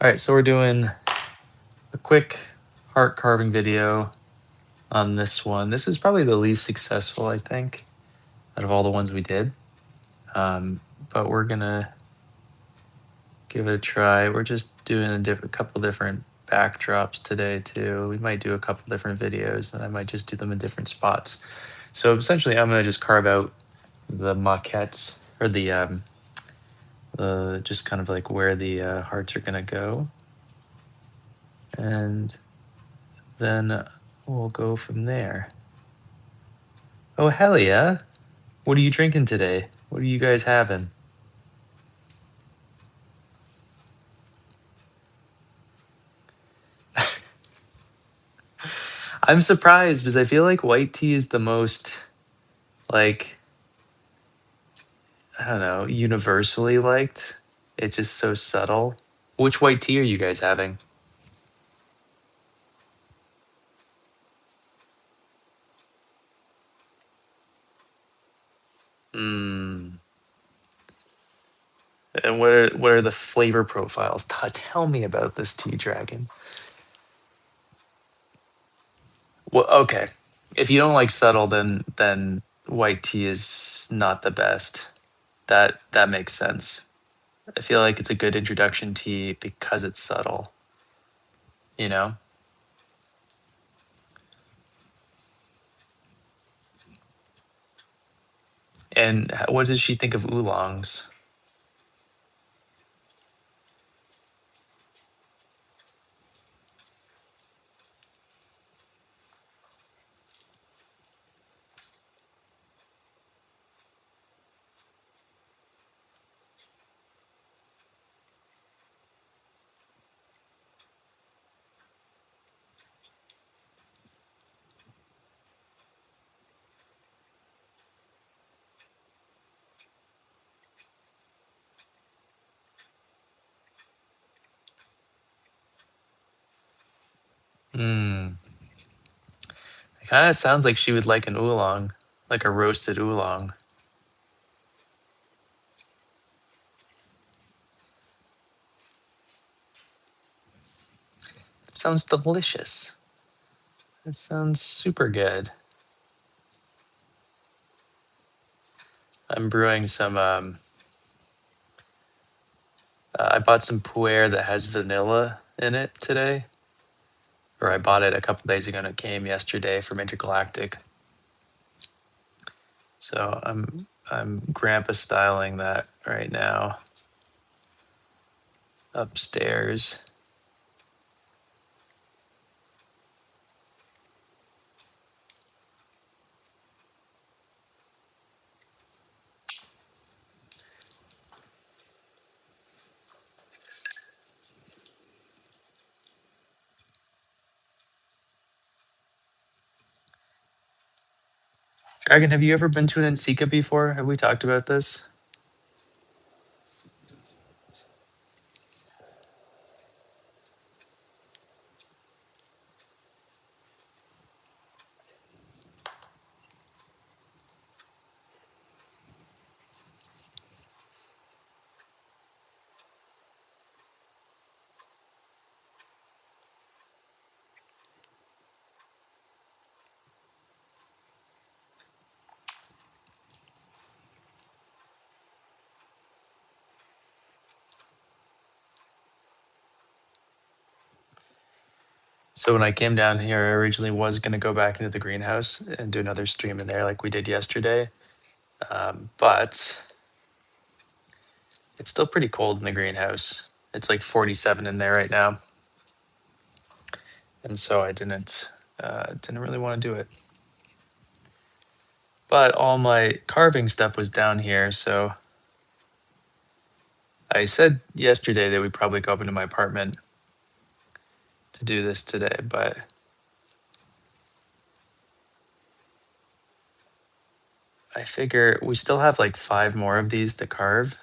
All right, so we're doing a quick heart carving video on this one. This is probably the least successful, I think, out of all the ones we did. Um, but we're gonna give it a try. We're just doing couple different backdrops today too. We might do a couple different videos, and I might just do them in different spots. So essentially, I'm gonna just carve out the maquettes or the just kind of like where the hearts are gonna go, and then we'll go from there. Oh, hell yeah. What are you drinking today? What are you guys having? I'm surprised because I feel like white tea is the most, like, I don't know, universally liked. It's just so subtle. Which white tea are you guys having? Hmm. And what are the flavor profiles? Tell me about this tea dragon. Well, okay. If you don't like subtle, then white tea is not the best. That makes sense. I feel like it's a good introduction tea because it's subtle, you know? And what does she think of oolongs? Hmm. It kind of sounds like she would like an oolong, like a roasted oolong. It sounds delicious. It sounds super good. I'm brewing some. I bought some puer that has vanilla in it today, or I bought it a couple days ago and it came yesterday from Intergalactic. So I'm grandpa styling that right now upstairs. Dragon, have you ever been to an Ensika before? Have we talked about this? So when I came down here, I originally was going to go back into the greenhouse and do another stream in there like we did yesterday. But it's still pretty cold in the greenhouse. It's like 47 in there right now. And so I didn't really want to do it. But all my carving stuff was down here, so I said yesterday that we'd probably go up into my apartment to do this today, but I figure we still have like 5 more of these to carve.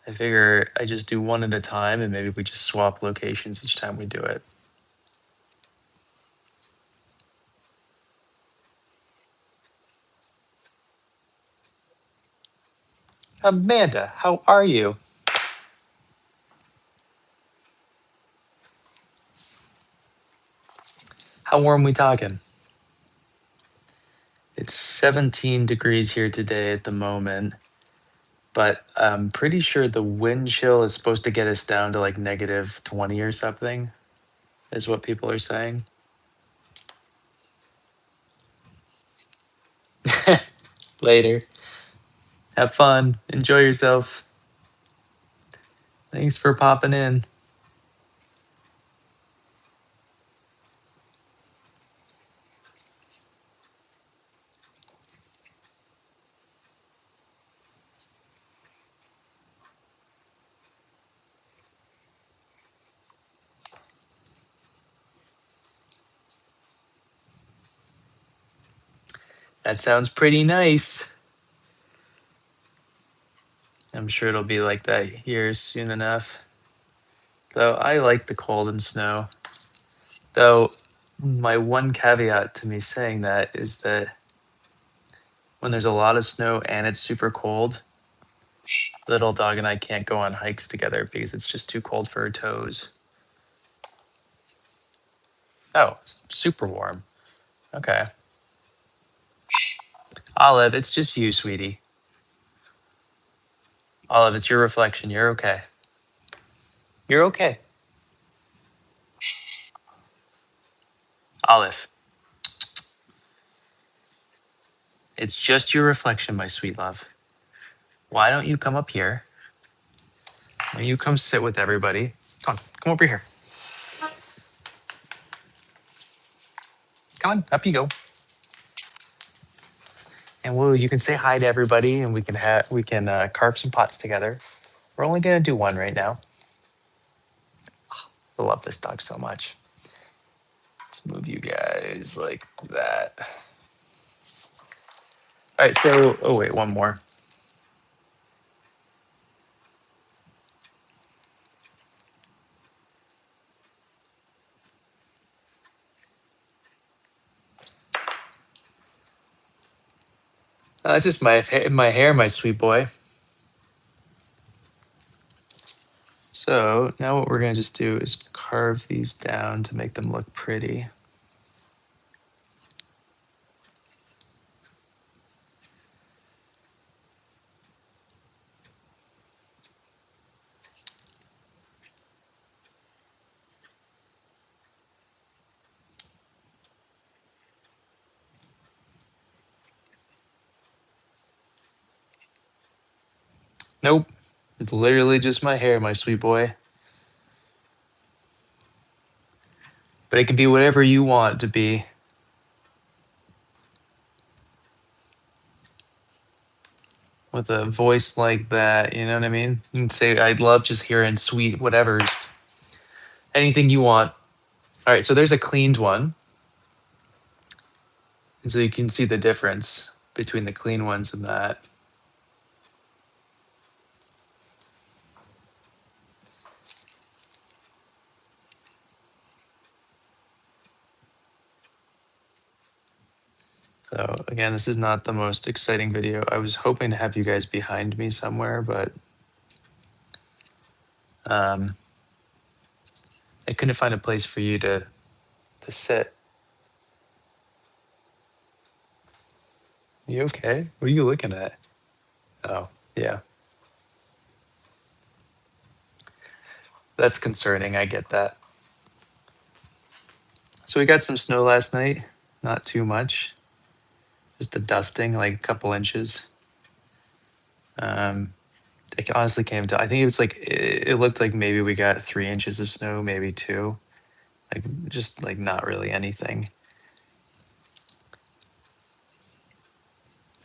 I figure I just do one at a time and maybe we just swap locations each time we do it. Amanda, how are you? How warm we talking? It's 17 degrees here today at the moment, but I'm pretty sure the wind chill is supposed to get us down to like negative 20 or something, is what people are saying. Later. Have fun. Enjoy yourself. Thanks for popping in. That sounds pretty nice. I'm sure it'll be like that here soon enough. Though I like the cold and snow. Though my one caveat to me saying that is that when there's a lot of snow and it's super cold, little dog and I can't go on hikes together because it's just too cold for her toes. Oh, super warm. Okay. Olive, it's just you, sweetie. Olive, it's your reflection. You're okay. You're okay. Olive, it's just your reflection, my sweet love. Why don't you come up here? Why don't you come sit with everybody? Come over here. Come on, up you go. And you can say hi to everybody, and we can carve some pots together. We're only gonna do one right now. I love this dog so much. Let's move you guys like that. All right, so oh wait, one more. Just my hair, my sweet boy. So now what we're gonna just do is carve these down to make them look pretty. Nope, it's literally just my hair, my sweet boy. But it can be whatever you want it to be. With a voice like that, you know what I mean? You can say, I'd love just hearing sweet whatevers. Anything you want. All right, so there's a cleaned one. And so you can see the difference between the clean ones and that. So again, this is not the most exciting video. I was hoping to have you guys behind me somewhere, but I couldn't find a place for you to sit. You okay? What are you looking at? Oh, yeah. That's concerning. I get that. So we got some snow last night. Not too much. Just a dusting, like a couple inches. It honestly came to, I think it was like, it looked like maybe we got 3 inches of snow, maybe two. Like, just like not really anything.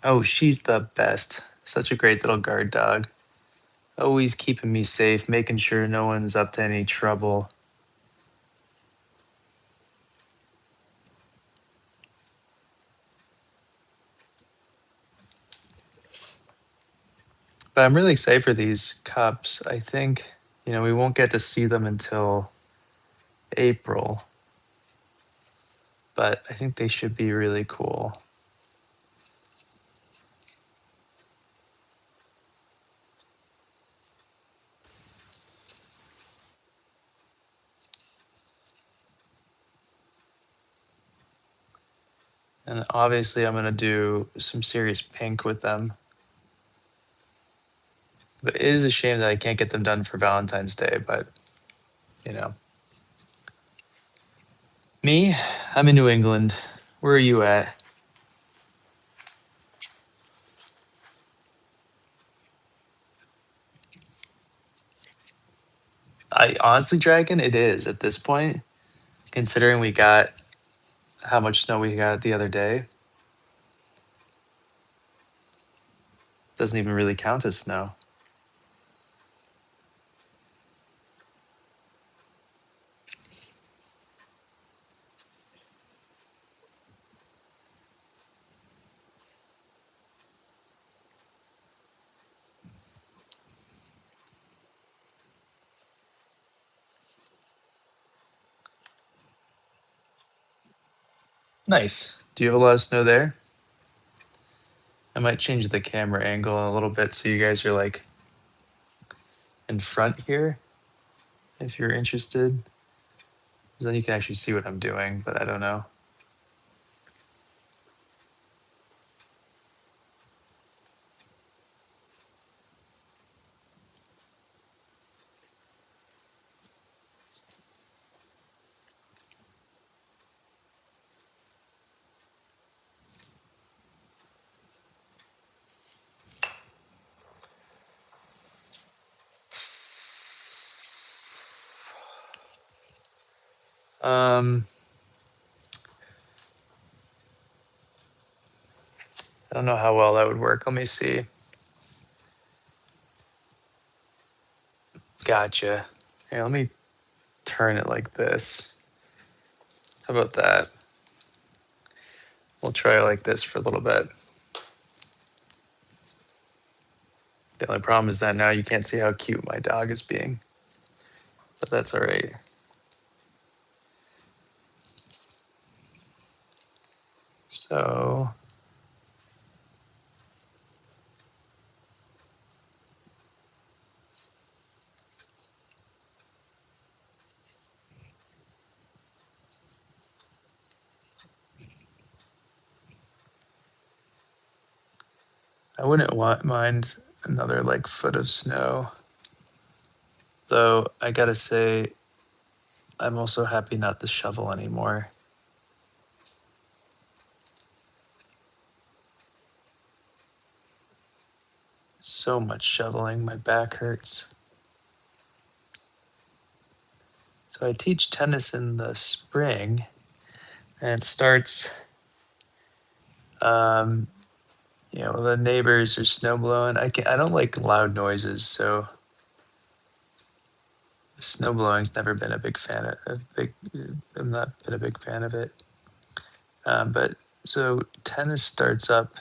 Oh, she's the best. Such a great little guard dog. Always keeping me safe, making sure no one's up to any trouble. But I'm really excited for these cups. I think, we won't get to see them until April, but I think they should be really cool. And obviously I'm gonna do some serious pink with them. But it is a shame that I can't get them done for Valentine's Day, but you know. Me, I'm in New England. Where are you at? I honestly, Dragon, it is at this point, considering we got how much snow we got the other day. Doesn't even really count as snow. Nice. Do you have a lot of snow there? I might change the camera angle a little bit so you guys are like in front here if you're interested. 'Cause then you can actually see what I'm doing, but I don't know. Um, I don't know how well that would work. Let me see. Gotcha. Here, let me turn it like this. How about that? We'll try it like this for a little bit. The only problem is that now you can't see how cute my dog is being, but that's all right. So I wouldn't mind another like foot of snow, though. I gotta say, I'm also happy not to shovel anymore. So much shoveling, my back hurts. So I teach tennis in the spring, and it starts. Um, the neighbors are snow blowing. I don't like loud noises, so snow blowing's never been a big fan of. I'm not been a big fan of it. But so tennis starts up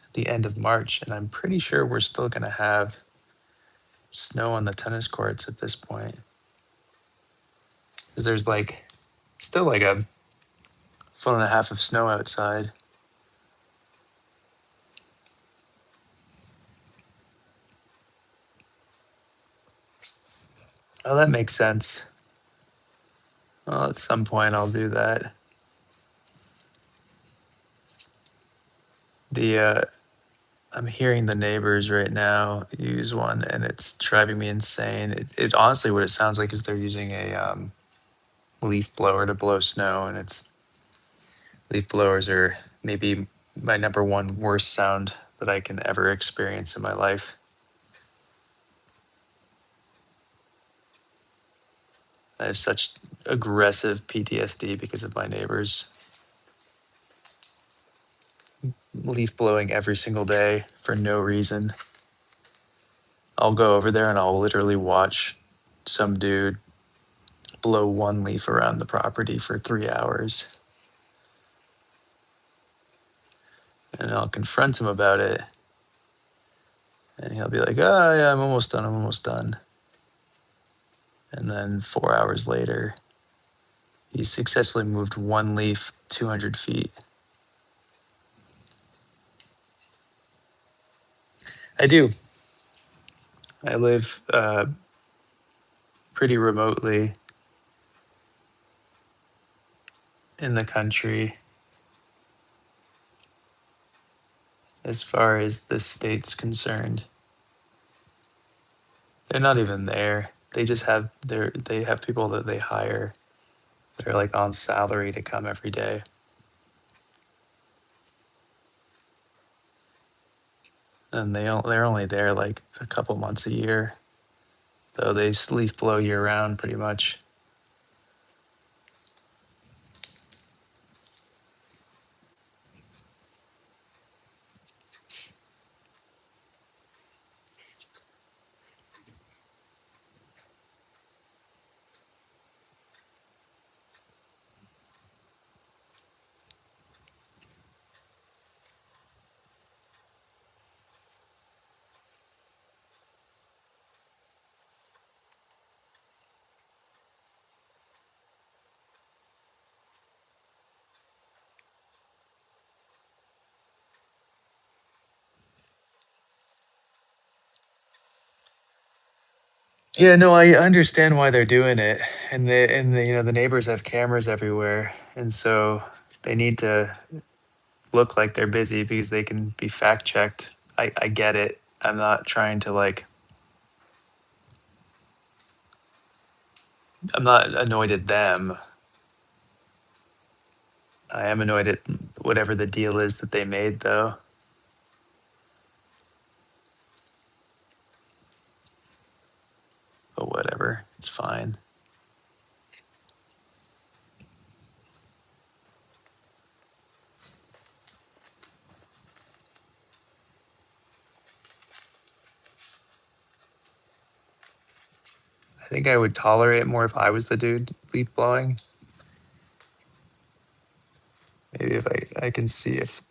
at the end of March, and I'm pretty sure we're still gonna have snow on the tennis courts at this point, because there's like still like a foot and a half of snow outside. Oh, that makes sense. Well, at some point I'll do that. The I'm hearing the neighbors right now use one, and it's driving me insane. It honestly, what it sounds like is they're using a leaf blower to blow snow, and it's leaf blowers are maybe my number one worst sound that I can ever experience in my life. I have such aggressive PTSD because of my neighbors leaf blowing every single day for no reason. I'll go over there and I'll literally watch some dude blow one leaf around the property for 3 hours. And I'll confront him about it. And he'll be like, oh, yeah, I'm almost done. I'm almost done. And then 4 hours later, he successfully moved one leaf 200 feet. I do. I live pretty remotely in the country. as far as the state's concerned. They're not even there. They just have they have people that they hire that are like on salary to come every day. And they're only there like a couple months a year. Though they leaf blow year round pretty much. Yeah, no, I understand why they're doing it, and the the neighbors have cameras everywhere, and so they need to look like they're busy because they can be fact checked. I get it. I'm not trying to like. I'm not annoyed at them. I am annoyed at whatever the deal is that they made, though. But whatever, it's fine. I think I would tolerate it more if I was the dude leaf blowing. Maybe if I can see if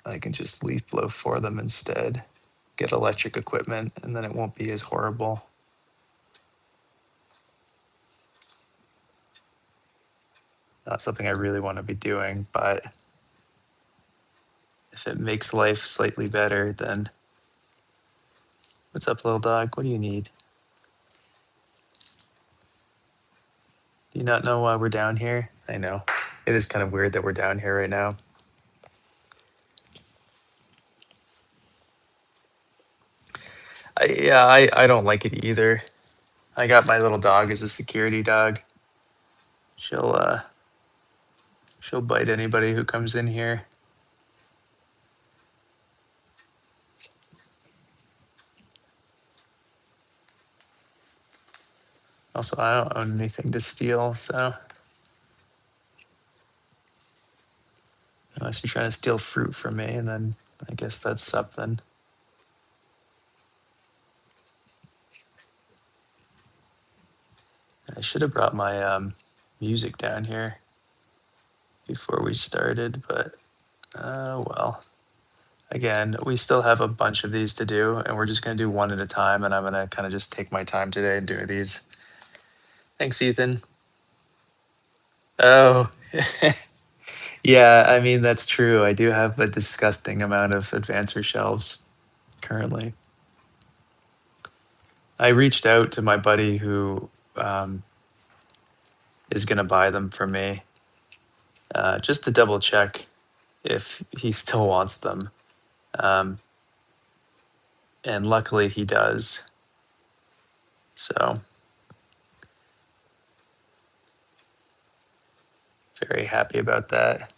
I can just leaf blow for them instead, get electric equipment, and then it won't be as horrible. Not something I really want to be doing, but if it makes life slightly better, then what's up, little dog? What do you need? Do you not know why we're down here? I know. It is kind of weird that we're down here right now. I don't like it either. I got my little dog as a security dog. She'll she'll bite anybody who comes in here. Also, I don't own anything to steal, so unless you're trying to steal fruit from me, and then I guess that's something. I should have brought my music down here before we started, but well. Again, we still have a bunch of these to do, and we're just going to do one at a time, and I'm going to kind of just take my time today and do these. Thanks, Ethan. Oh, yeah, I mean, that's true. I do have a disgusting amount of advancer shelves currently. I reached out to my buddy who is going to buy them for me just to double check if he still wants them. Um, and luckily he does. So, very happy about that.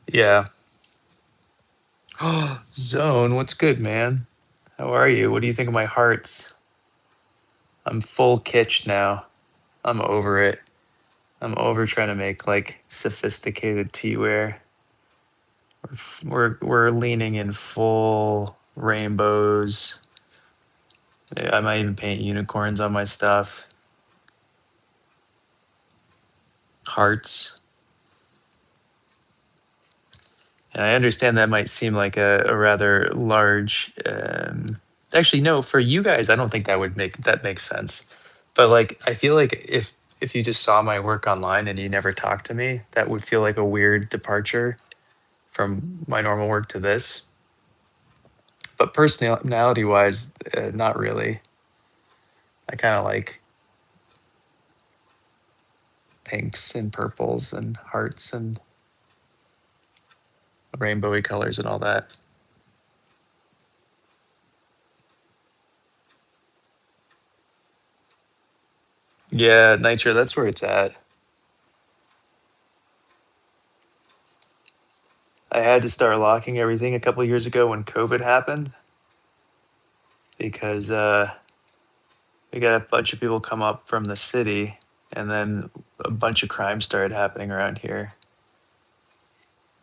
Yeah. Zone, what's good, man? How are you? What do you think of my hearts? I'm full kitsch now. I'm over it. I'm over trying to make like sophisticated teaware. We're leaning in full rainbows. I might even paint unicorns on my stuff. Hearts. And I understand that might seem like a rather large. Actually, no. For you guys, I don't think that makes sense. But like, I feel like if you just saw my work online and you never talked to me, that would feel like a weird departure from my normal work to this. But personality wise, not really. I kind of like pinks and purples and hearts and rainbowy colors and all that. Yeah, Nitro, that's where it's at. I had to start locking everything a couple years ago when COVID happened because we got a bunch of people come up from the city, and then a bunch of crime started happening around here.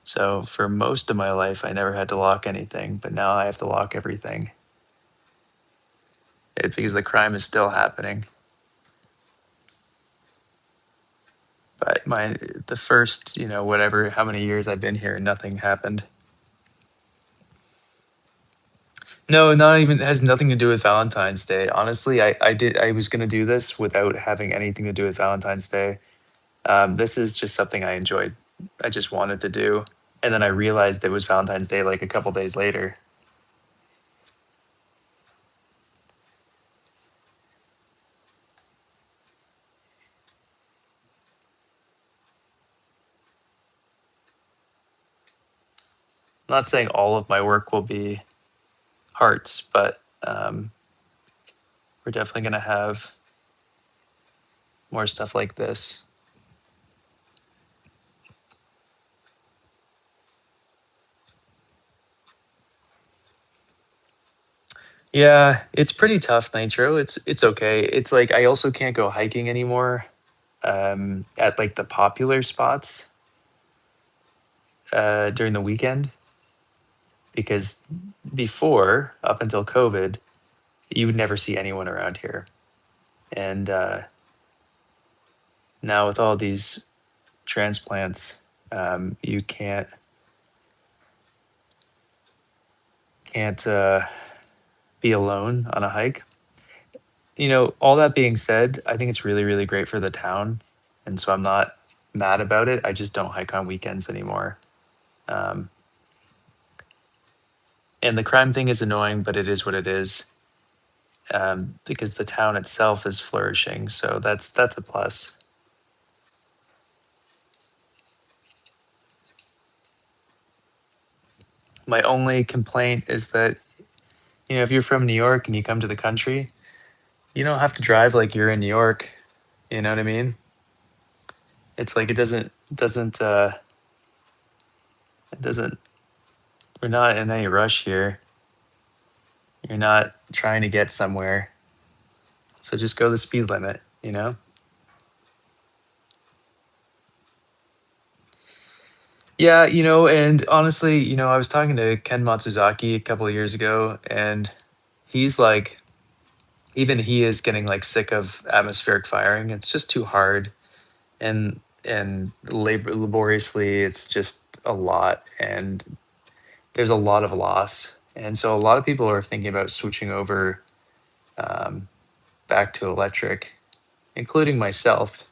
So for most of my life, I never had to lock anything, but now I have to lock everything. Because the crime is still happening. But the first, whatever, how many years I've been here, nothing happened. No, not even, it has nothing to do with Valentine's Day. Honestly, I was gonna do this without having anything to do with Valentine's Day. This is just something I enjoyed. I just wanted to do. And then I realized it was Valentine's Day like a couple days later. I'm not saying all of my work will be hearts, but we're definitely gonna have more stuff like this. Yeah, it's pretty tough, Nitro. It's okay. It's like I also can't go hiking anymore at like the popular spots during the weekend because before, up until COVID, you would never see anyone around here. And now with all these transplants, you can't be alone on a hike. All that being said, I think it's really, really great for the town. And so I'm not mad about it. I just don't hike on weekends anymore. Um, and the crime thing is annoying, but it is what it is because the town itself is flourishing. So that's a plus. My only complaint is that, if you're from New York and you come to the country, you don't have to drive like you're in New York. You know what I mean? It's like it doesn't we're not in any rush here. You're not trying to get somewhere. So just go the speed limit. Yeah, and honestly, I was talking to Ken Matsuzaki a couple of years ago, and he's like, even he is getting like sick of atmospheric firing. It's just too hard, and laboriously, it's just a lot, and there's a lot of loss, and so a lot of people are thinking about switching over um, back to electric, including myself.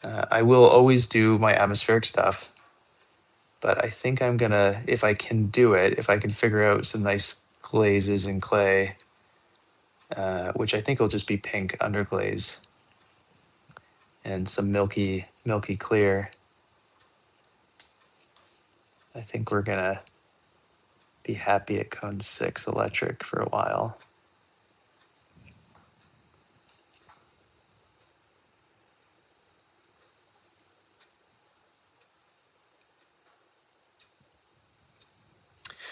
I will always do my atmospheric stuff, but I think I'm gonna, if I can do it, if I can figure out some nice glazes and clay, which I think will just be pink underglaze and some milky clear. I think we're gonna be happy at Cone 6 electric for a while.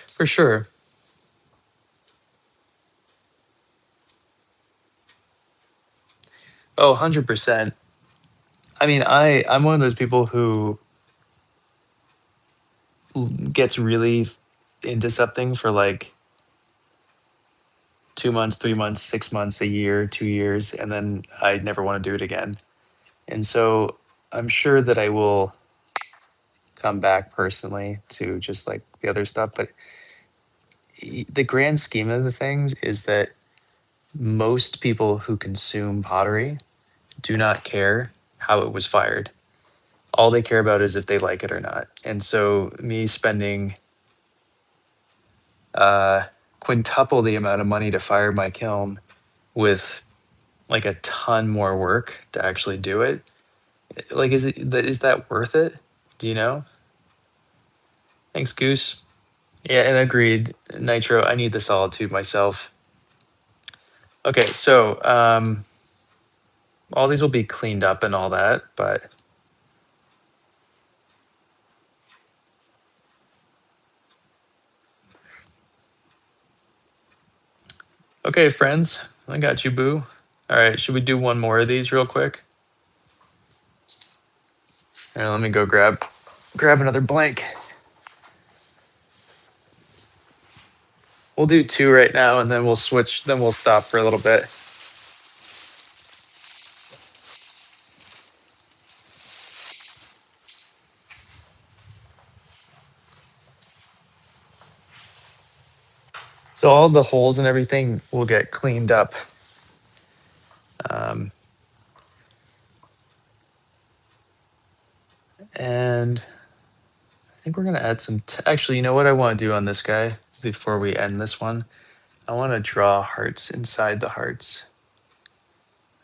For sure. Oh, 100%. I mean, I'm one of those people who gets really into something for like 2 months, 3 months, 6 months, a year, 2 years, and then I never want to do it again. And so I'm sure that I will come back personally to just like the other stuff. But the grand scheme of the things is that most people who consume pottery do not care how it was fired. All they care about is if they like it or not. And so me spending uh, quintuple the amount of money to fire my kiln with like a ton more work to actually do it Like, is that worth it? Do you know? Thanks, Goose. Yeah, and agreed. Nitro, I need the solitude myself. Okay, so all these will be cleaned up and all that, but okay, friends, I got you, boo. All right, should we do one more of these real quick? All right, let me go grab another blank. We'll do two right now, and then we'll switch. Then we'll stop for a little bit. So all the holes and everything will get cleaned up. And I think we're gonna add some. Actually, you know what I want to do on this guy before we end this one? I want to draw hearts inside the hearts.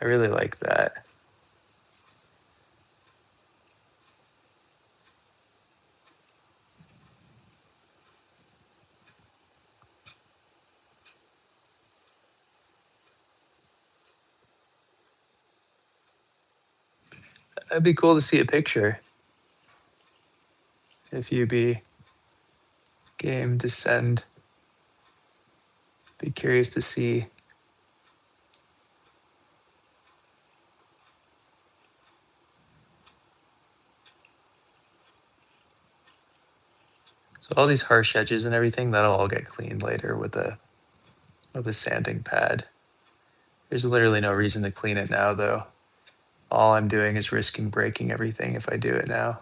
I really like that. That'd be cool to see a picture. If you be game to send, be curious to see. So all these harsh edges and everything, that'll all get cleaned later with a sanding pad. There's literally no reason to clean it now, though. All I'm doing is risking breaking everything if I do it now.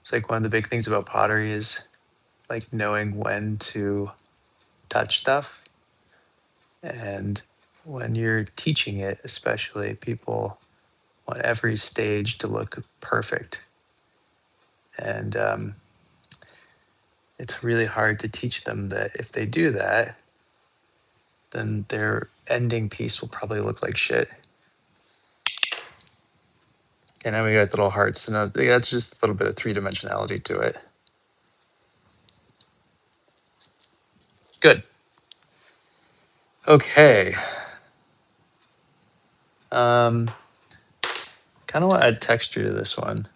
It's like one of the big things about pottery is like knowing when to touch stuff. And when you're teaching it, especially, people want every stage to look perfect. And it's really hard to teach them that if they do that, then their ending piece will probably look like shit. And then we got little hearts, and that's just a little bit of three-dimensionality to it. Good. Okay. Kind of want to add texture to this one.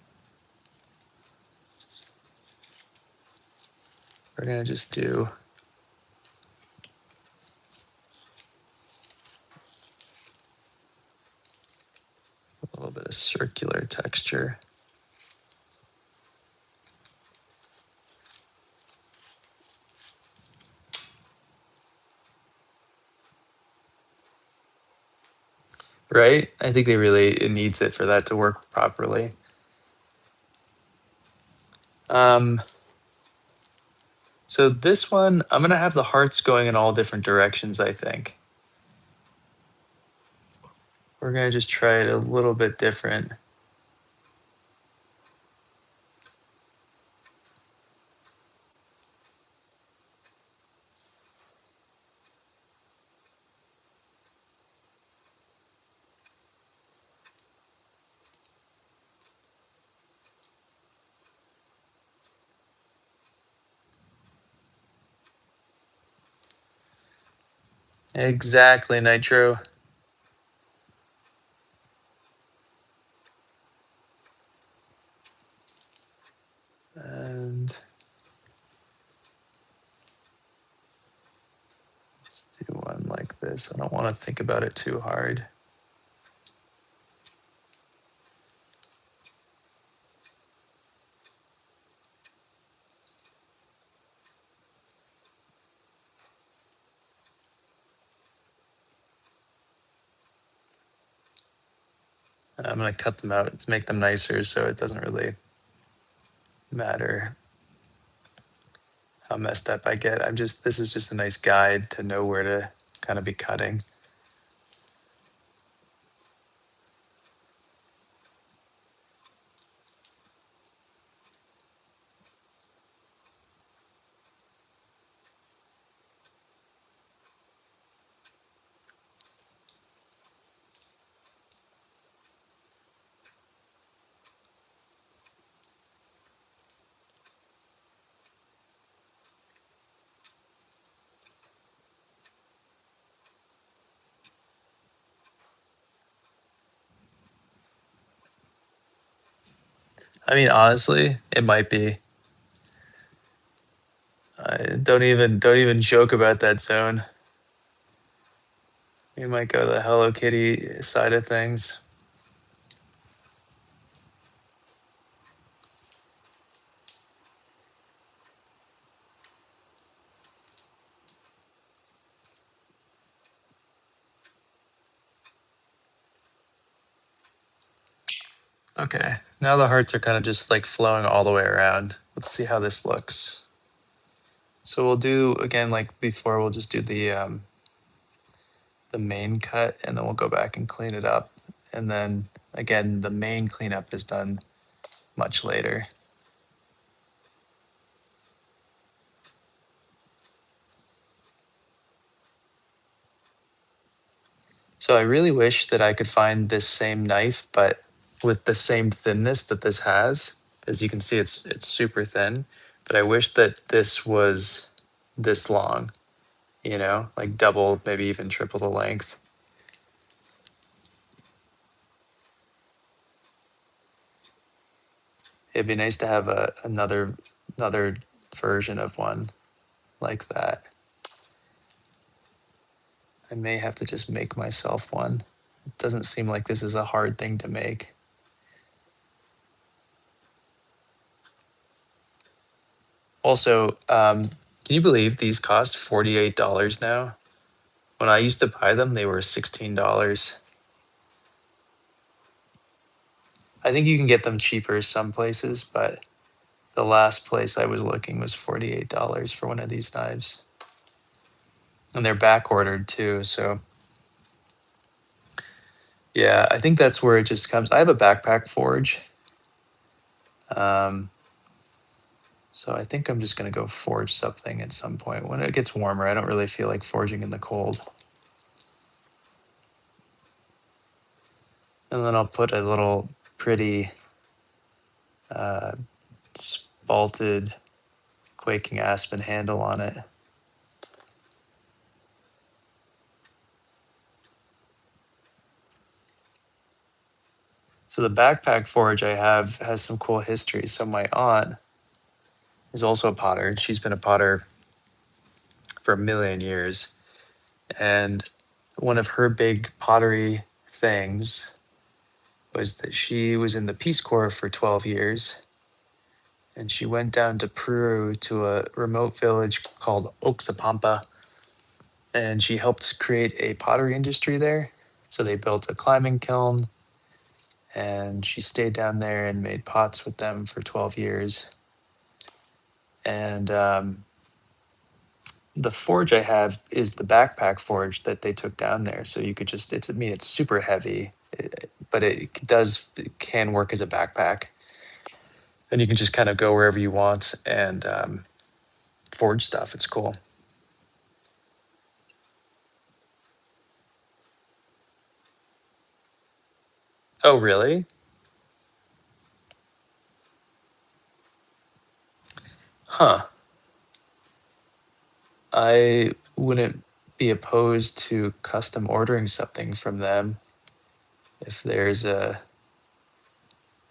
We're gonna just do a little bit of circular texture. Right? I think it needs it for that to work properly. So this one, I'm gonna have the hearts going in all different directions, I think. We're gonna just try it a little bit different. Exactly, Nitro. And let's do one like this. I don't want to think about it too hard. I'm gonna cut them out to make them nicer, so it doesn't really matter how messed up I get. This is just a nice guide to know where to kind of be cutting. I mean, honestly, it might be. I don't even joke about that zone. We might go to the Hello Kitty side of things. Okay, now the hearts are kind of just like flowing all the way around. Let's see how this looks. So we'll do again like before. We'll just do the main cut, and then we'll go back and clean it up. And then again, the main cleanup is done much later. So I really wish that I could find this same knife, but with the same thinness that this has. As you can see, it's super thin. But I wish that this was this long, like double, maybe even triple the length. It'd be nice to have another version of one like that. I may have to just make myself one. It doesn't seem like this is a hard thing to make. Also, can you believe these cost $48 now? When I used to buy them, they were $16. I think you can get them cheaper some places, but the last place I was looking was $48 for one of these knives. And they're back ordered too. So, yeah, I think that's where it just comes. I have a backpack forge. Um, so I think I'm just going to go forge something at some point. When it gets warmer, I don't really feel like forging in the cold. And then I'll put a little pretty spalted quaking aspen handle on it. So the backpack forge I have has some cool history. So my aunt is also a potter. She's been a potter for a million years. And one of her big pottery things was that she was in the Peace Corps for 12 years. And she went down to Peru to a remote village called Oxapampa. And she helped create a pottery industry there. So they built a climbing kiln, and she stayed down there and made pots with them for 12 years. And the forge I have is the backpack forge that they took down there. So you could just, it's super heavy, but it can work as a backpack. And you can just kind of go wherever you want and forge stuff. It's cool. Oh, really? Huh. I wouldn't be opposed to custom ordering something from them if if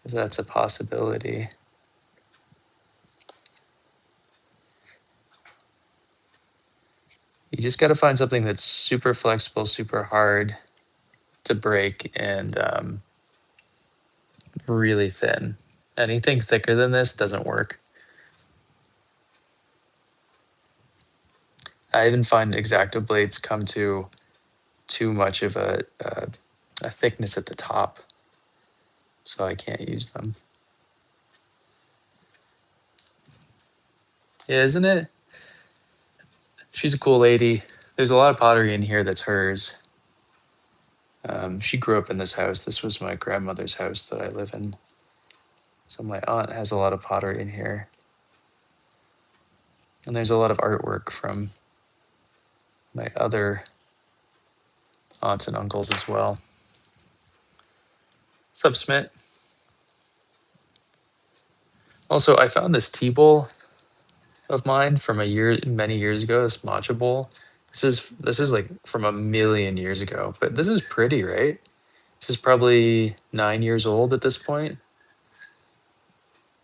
that's a possibility. You just got to find something that's super flexible, super hard to break, and really thin. Anything thicker than this doesn't work. I even find X-Acto blades come to too much of a thickness at the top, so I can't use them. Yeah, isn't it? She's a cool lady. There's a lot of pottery in here that's hers. She grew up in this house. This was my grandmother's house that I live in. So my aunt has a lot of pottery in here. And there's a lot of artwork from my other aunts and uncles as well. Sup, Smith? Also, I found this tea bowl of mine from many years ago, this matcha bowl. This is like from a million years ago, but this is pretty, right? This is probably 9 years old at this point.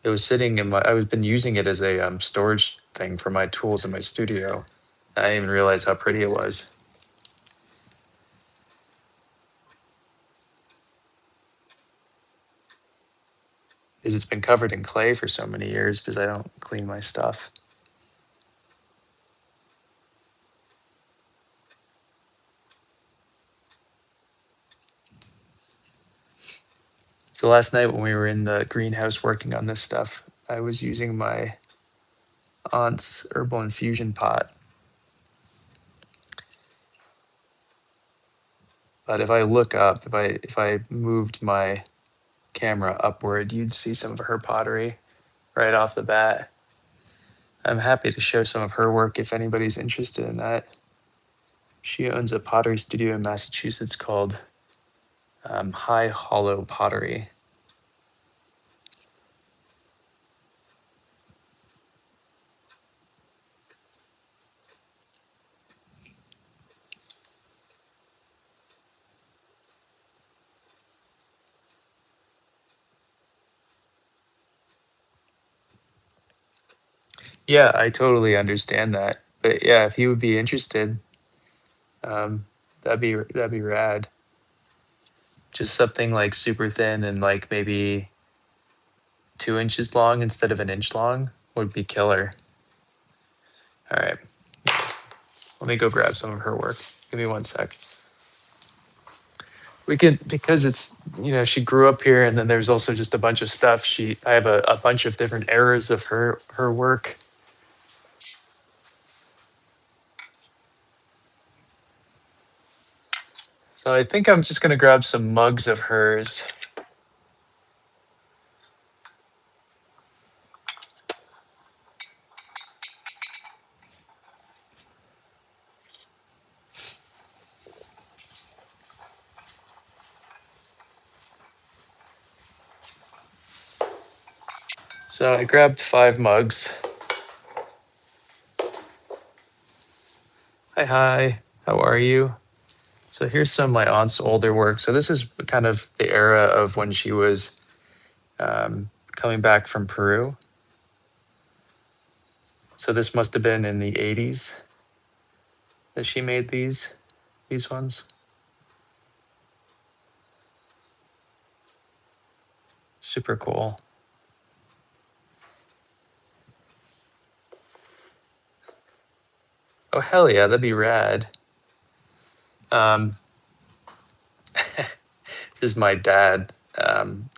It was sitting in my. I've been using it as a storage thing for my tools in my studio. I didn't even realize how pretty it was. Because it's been covered in clay for so many years because I don't clean my stuff. So last night when we were in the greenhouse working on this stuff, I was using my aunt's herbal infusion pot. But if I look up, if I moved my camera upward, you'd see some of her pottery right off the bat. I'm happy to show some of her work if anybody's interested in that. She owns a pottery studio in Massachusetts called High Hollow Pottery. Yeah, I totally understand that. But yeah, if you would be interested, um, that'd be rad. Just something like super thin and like maybe 2 inches long instead of an inch long would be killer. All right, let me go grab some of her work. Give me one sec. We could, because it's, she grew up here, and then there's also just a bunch of stuff. I have a bunch of different eras of her work. So I think I'm just gonna grab some mugs of hers. So I grabbed 5 mugs. Hi, how are you? So here's some of my aunt's older work. So this is kind of the era of when she was coming back from Peru. So this must have been in the 80s that she made these ones. Super cool. Oh hell yeah, that'd be rad. Um, this is my dad.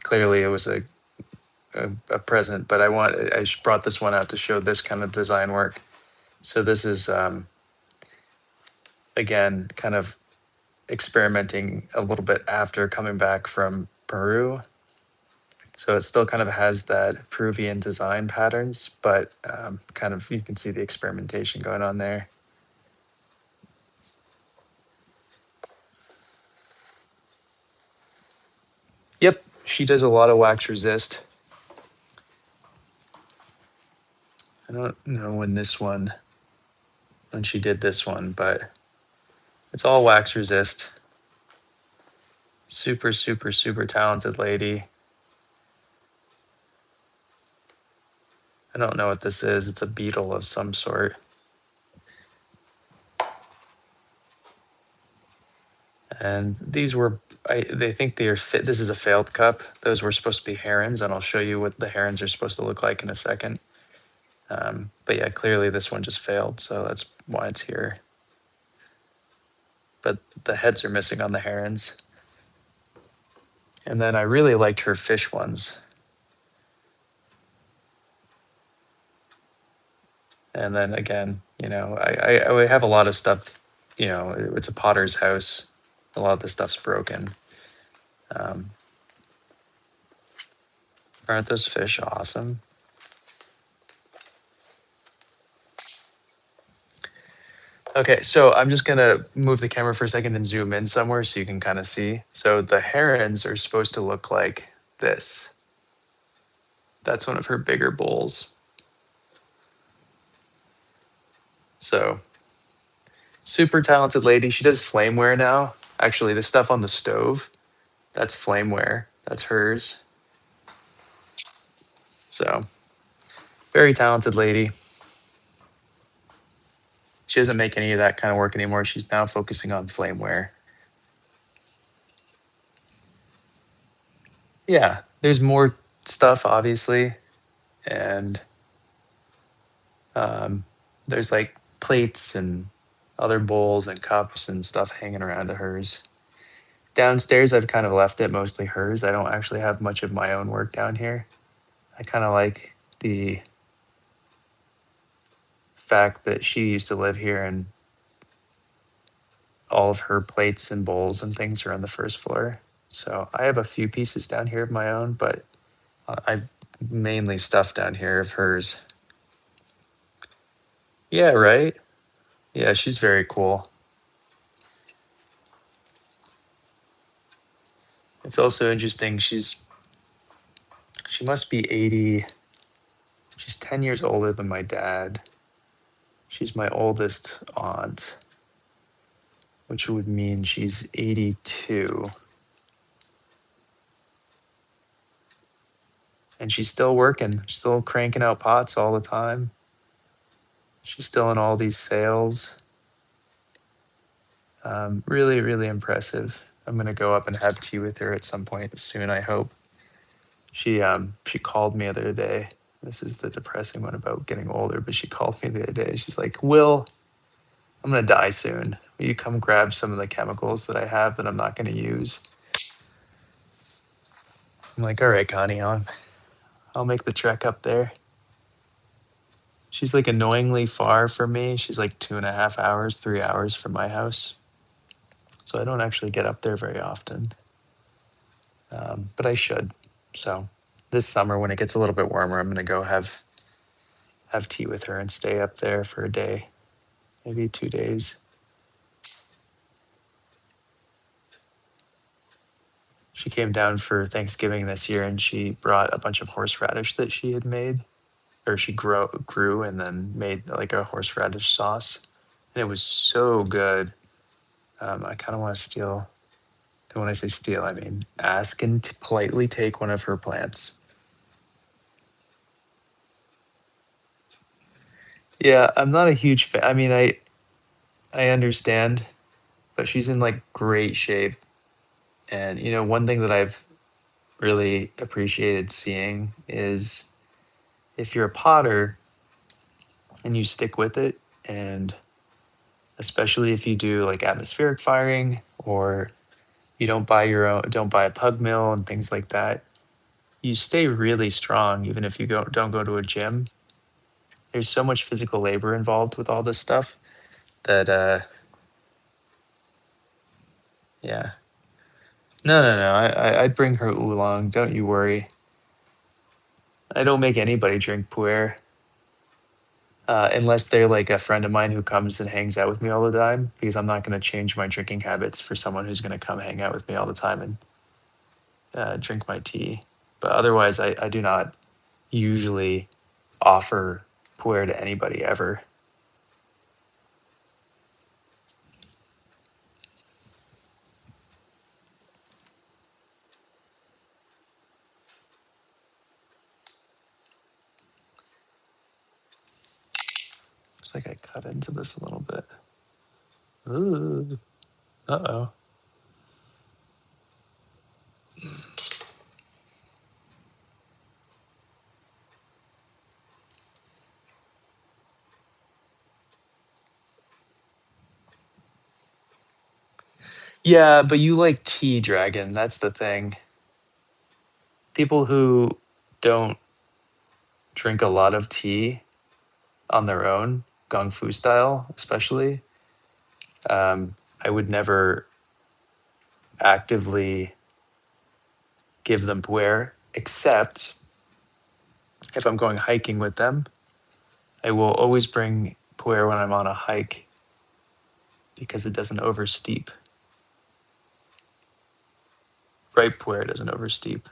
Clearly, it was a present, but I brought this one out to show this kind of design work. So this is again kind of experimenting a little bit after coming back from Peru. So it still kind of has that Peruvian design patterns, but kind of you can see the experimentation going on there. Yep, she does a lot of wax resist. I don't know when she did this one, but it's all wax resist. Super, super, super talented lady. I don't know what this is. It's a beetle of some sort. And these were, they think they are fit. This is a failed cup. Those were supposed to be herons, and I'll show you what the herons are supposed to look like in a second. But yeah, clearly this one just failed, so that's why it's here. But the heads are missing on the herons. And then I really liked her fish ones. And then again, I have a lot of stuff, it's a potter's house. A lot of the stuff's broken. Aren't those fish awesome? Okay, so I'm just gonna move the camera for a second and zoom in somewhere so you can kind of see. So the herons are supposed to look like this. That's one of her bigger bowls. So super talented lady. She does flameware now. Actually, the stuff on the stove, that's flameware. That's hers. So very talented lady. She doesn't make any of that kind of work anymore. She's now focusing on flameware. Yeah, there's more stuff, obviously, and um, there's like plates and other bowls and cups and stuff hanging around to hers. Downstairs, I've kind of left it mostly hers. I don't actually have much of my own work down here. I kind of like the fact that she used to live here and all of her plates and bowls and things are on the first floor. So I have a few pieces down here of my own, but I mainly stuff down here of hers. Yeah, right? Yeah, she's very cool. It's also interesting. She must be 80. She's 10 years older than my dad. She's my oldest aunt, which would mean she's 82. And she's still working, still cranking out pots all the time. She's still in all these sales. Really, really impressive. I'm gonna go up and have tea with her at some point soon, I hope. She called me the other day. This is the depressing one about getting older, but she called me the other day. She's like, Will, I'm gonna die soon. Will you come grab some of the chemicals that I have that I'm not gonna use? I'm like, all right, Connie, I'll make the trek up there. She's like annoyingly far from me. She's like 2.5 hours, 3 hours from my house. So I don't actually get up there very often. But I should. So this summer, when it gets a little bit warmer, I'm gonna go have tea with her and stay up there for a day, maybe 2 days. She came down for Thanksgiving this year and she brought a bunch of horseradish that she had made, or she grew and then made like a horseradish sauce. And it was so good. I kind of want to steal. And when I say steal, I mean ask and politely take one of her plants. Yeah, I'm not a huge fan. I mean, I understand, but she's in like great shape. And one thing that I've really appreciated seeing is if you're a potter and you stick with it, and especially if you do like atmospheric firing or you don't buy a pug mill and things like that, you stay really strong even if you don't go to a gym. There's so much physical labor involved with all this stuff that yeah. No. I'd bring her oolong. Don't you worry. I don't make anybody drink pu'er unless they're like a friend of mine who comes and hangs out with me all the time. Because I'm not going to change my drinking habits for someone who's going to come hang out with me all the time and drink my tea. But otherwise, I do not usually offer pu'er to anybody ever. Looks like I cut into this a little bit. Ooh. Uh-oh. Yeah, but you like tea, Dragon. That's the thing. People who don't drink a lot of tea on their own, Gong Fu style, especially, I would never actively give them pu'er, except if I'm going hiking with them. I will always bring pu'er when I'm on a hike because it doesn't oversteep. Ripe pu'er doesn't oversteep.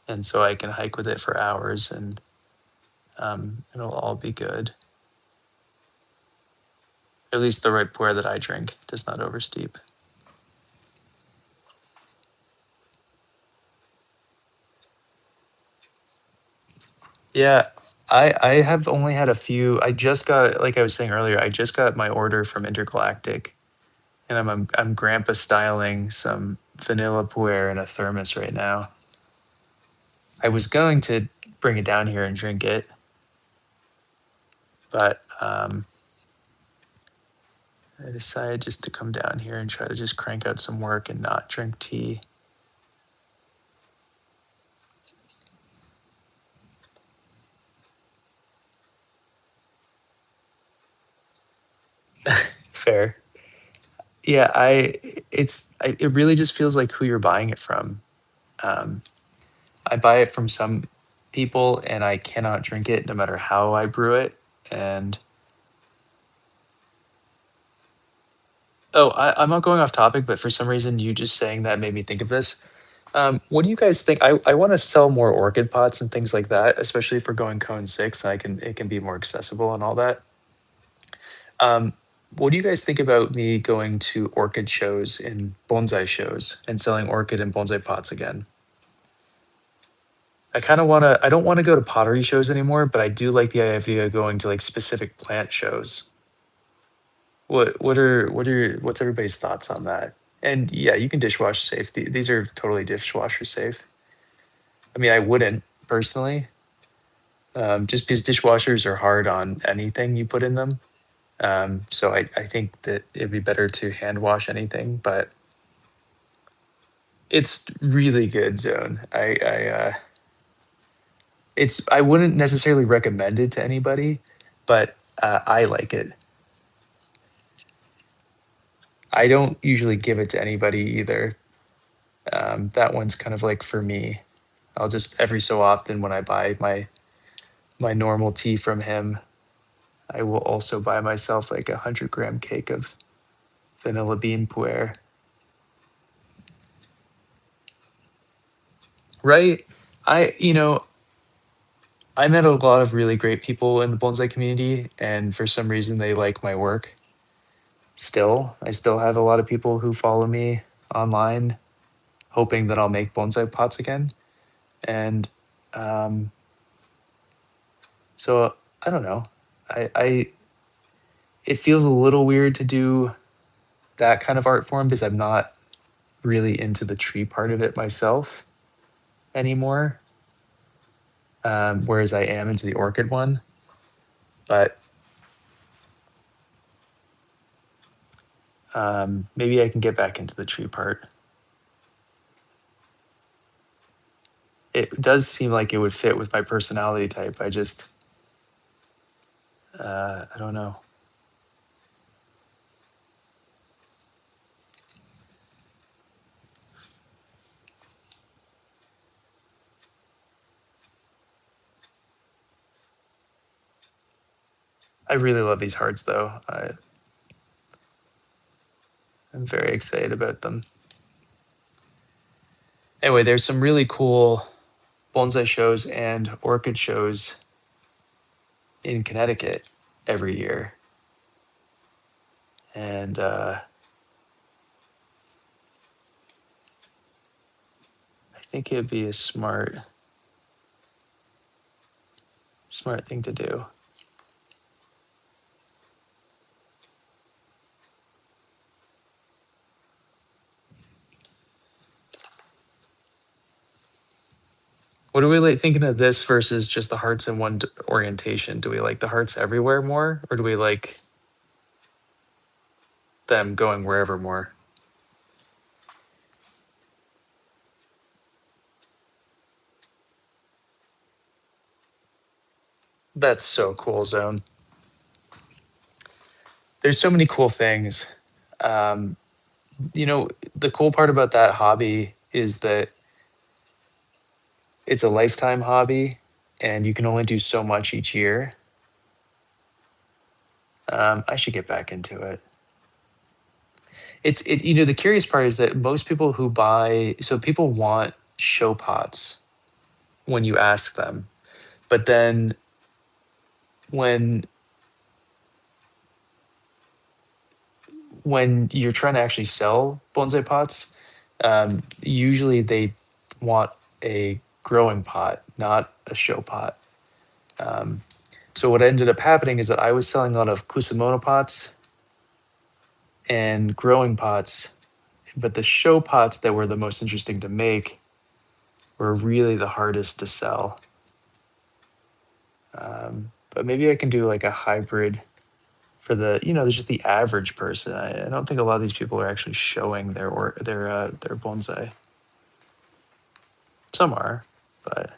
And so I can hike with it for hours and it'll all be good. At least the ripe pu'er that I drink does not oversteep. Yeah, I have only had a few. I just got, like I was saying earlier, I just got my order from Intergalactic, and I'm grandpa styling some vanilla puer in a thermos right now. I was going to bring it down here and drink it, but I decided just to come down here and try to just crank out some work and not drink tea. Fair. Yeah, it really just feels like who you're buying it from. Um, I buy it from some people and I cannot drink it no matter how I brew it. And oh, I'm not going off topic, but for some reason you just saying that made me think of this. What do you guys think? I want to sell more orchid pots and things like that, especially for going cone six. It can be more accessible and all that. Um, what do you guys think about me going to orchid shows and bonsai shows and selling orchid and bonsai pots again? I kind of want to. I don't want to go to pottery shows anymore, but I do like the idea of going to like specific plant shows. What's everybody's thoughts on that? And yeah, you can dishwasher safe. These are totally dishwasher safe. I mean, I wouldn't personally, just because dishwashers are hard on anything you put in them. So I think that it'd be better to hand wash anything, but it's really good zone. I wouldn't necessarily recommend it to anybody, but I like it. I don't usually give it to anybody either. That one's kind of like for me. I'll just every so often when I buy my normal tea from him, I will also buy myself like 100-gram cake of vanilla bean puer. Right? I I met a lot of really great people in the bonsai community, and for some reason they like my work. Still, I still have a lot of people who follow me online, hoping that I'll make bonsai pots again. And um, so I don't know. I it feels a little weird to do that kind of art form because I'm not really into the tree part of it myself anymore. Whereas I am into the orchid one. But maybe I can get back into the tree part. It does seem like it would fit with my personality type. I don't know. I really love these hearts though. I'm very excited about them. Anyway, there's some really cool bonsai shows and orchid shows in Connecticut every year. And I think it'd be a smart thing to do. What are we like thinking of this versus just the hearts in one orientation? Do we like the hearts everywhere more, or do we like them going wherever more? That's so cool, Zone. There's so many cool things. Um, the cool part about that hobby is that it's a lifetime hobby and you can only do so much each year. I should get back into it. The curious part is that most people who buy, so people want show pots when you ask them, but then when when you're trying to actually sell bonsai pots, usually they want a growing pot, not a show pot. Um, so what ended up happening is that I was selling a lot of Kusamono pots and growing pots, but the show pots that were the most interesting to make were really the hardest to sell. But maybe I can do like a hybrid for the, there's just the average person. I don't think a lot of these people are actually showing their bonsai. Some are, but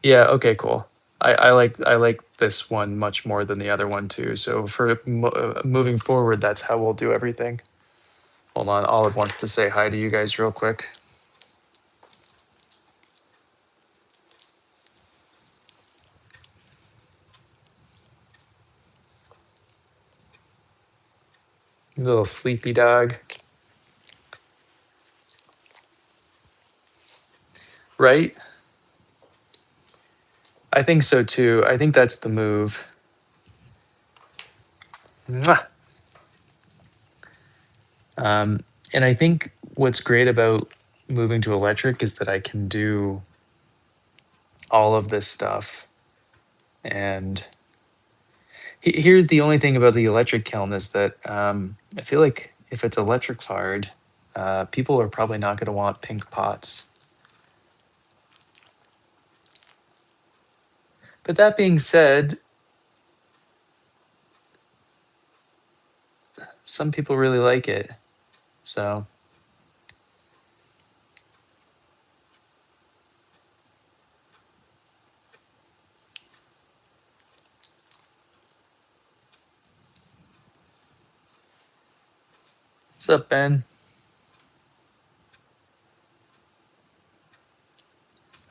yeah. Okay, cool. I like this one much more than the other one too. So for moving forward, that's how we'll do everything. Hold on, Olive wants to say hi to you guys real quick. Little sleepy dog, right? I think so too. I think that's the move. Mwah! Um, and I think what's great about moving to electric is that I can do all of this stuff. And here's the only thing about the electric kiln is that I feel like if it's electric fired, people are probably not going to want pink pots. But that being said, some people really like it. So, what's up, Ben?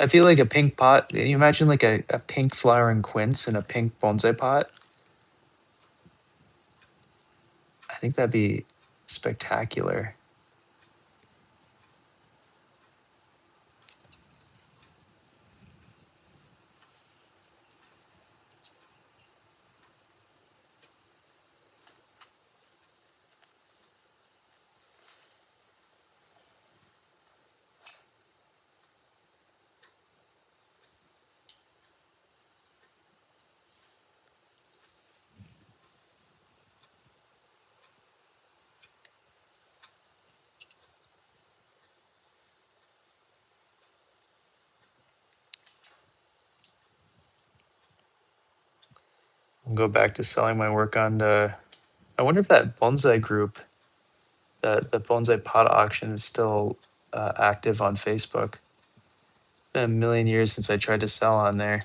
I feel like a pink pot. Can you imagine like a pink flowering quince in a pink bonsai pot? I think that'd be spectacular. I'll go back to selling my work on the. I wonder if that bonsai group, the bonsai pot auction, is still active on Facebook. Been a million years since I tried to sell on there.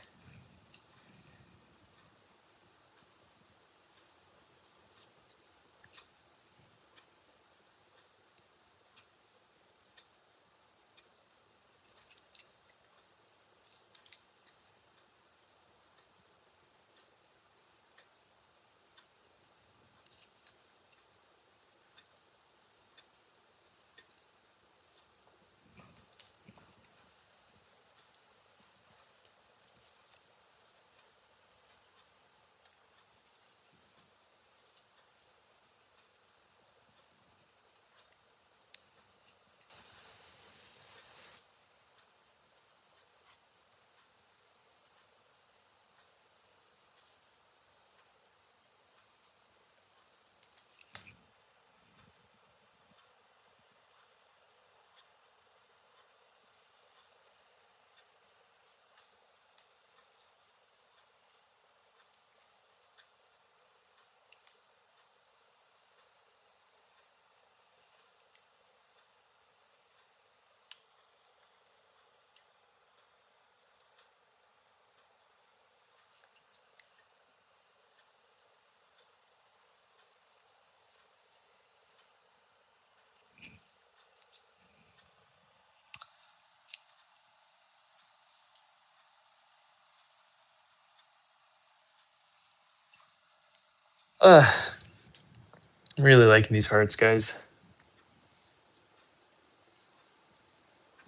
I'm really liking these hearts, guys.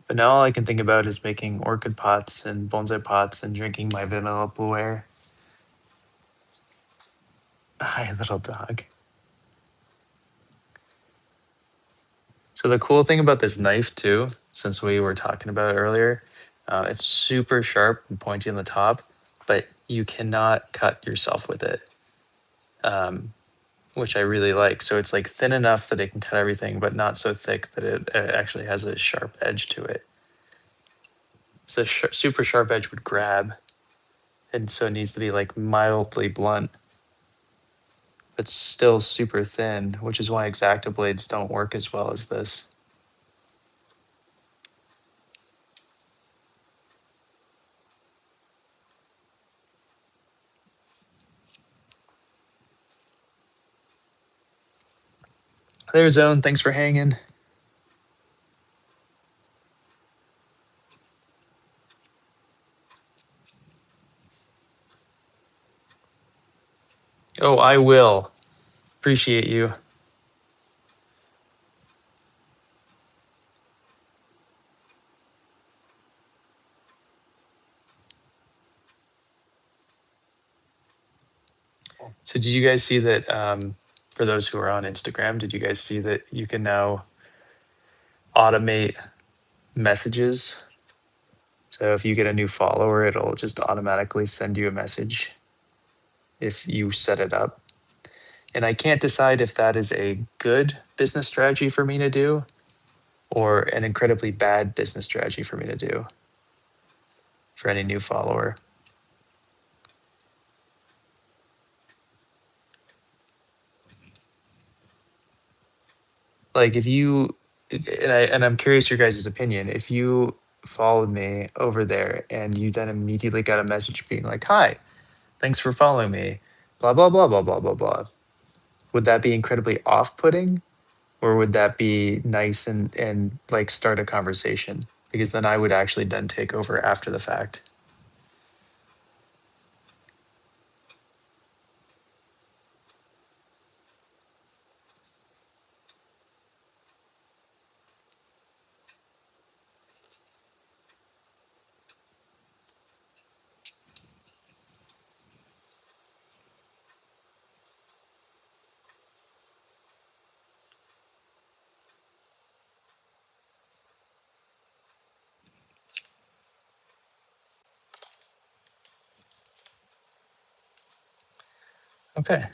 But now all I can think about is making orchid pots and bonsai pots and drinking my vanilla blue air. Hi, little dog. So the cool thing about this knife too, since we were talking about it earlier, It's super sharp and pointy on the top, but you cannot cut yourself with it, which I really like. So it's like thin enough that it can cut everything, but not so thick that it actually has a sharp edge to it. So super sharp edge would grab, and so it needs to be like mildly blunt, but still super thin, which is why X-Acto blades don't work as well as this. There's Zone. Thanks for hanging. Oh, I will. Appreciate you. So did you guys see that, for those who are on Instagram, did you guys see that you can now automate messages? So if you get a new follower, it'll just automatically send you a message if you set it up. And I can't decide if that is a good business strategy for me to do or an incredibly bad business strategy for me to do for any new follower. Like if you, and I'm curious your guys' opinion. If you followed me over there and you then immediately got a message being like, "Hi, thanks for following me," blah blah blah blah blah blah blah. Would that be incredibly off-putting, or would that be nice and like start a conversation? Because then I would actually then take over after the fact. Okay.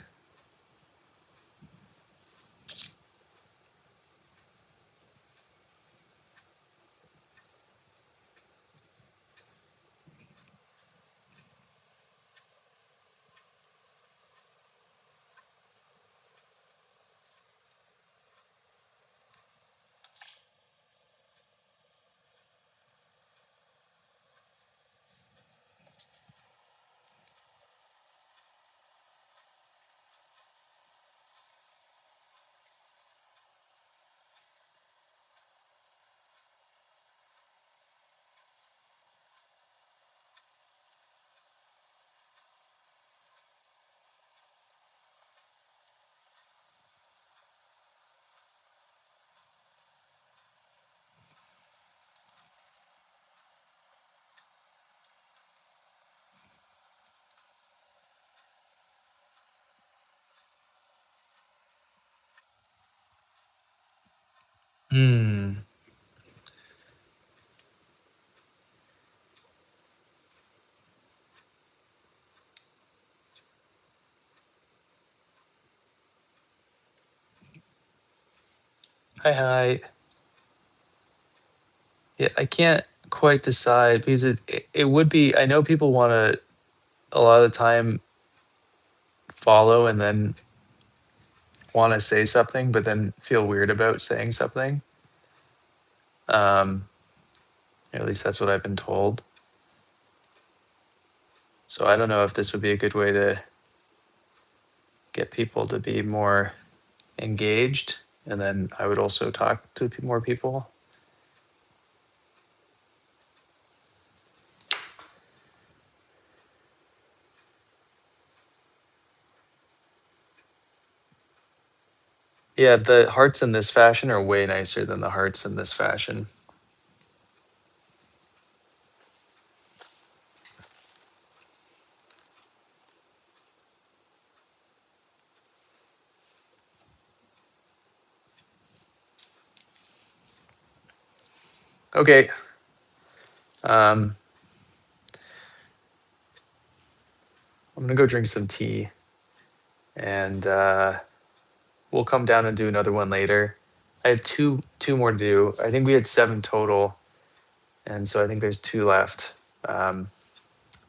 Hmm. Hi, hi. Yeah, I can't quite decide because it would be. I know people want to a lot of the time follow and then want to say something, but then feel weird about saying something. Um, at least that's what I've been told. So I don't know if this would be a good way to get people to be more engaged, and then I would also talk to more people. Yeah, the hearts in this fashion are way nicer than the hearts in this fashion. Okay. I'm gonna go drink some tea, and we'll come down and do another one later. I have two more to do. I think we had 7 total, and so I think there's 2 left.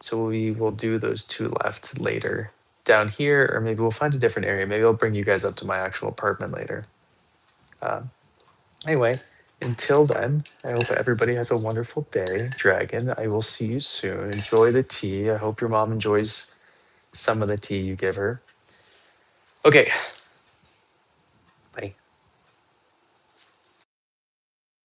So we will do those 2 left later down here, or maybe we'll find a different area. Maybe I'll bring you guys up to my actual apartment later. Anyway, until then, I hope everybody has a wonderful day. Dragon, I will see you soon. Enjoy the tea. I hope your mom enjoys some of the tea you give her. Okay,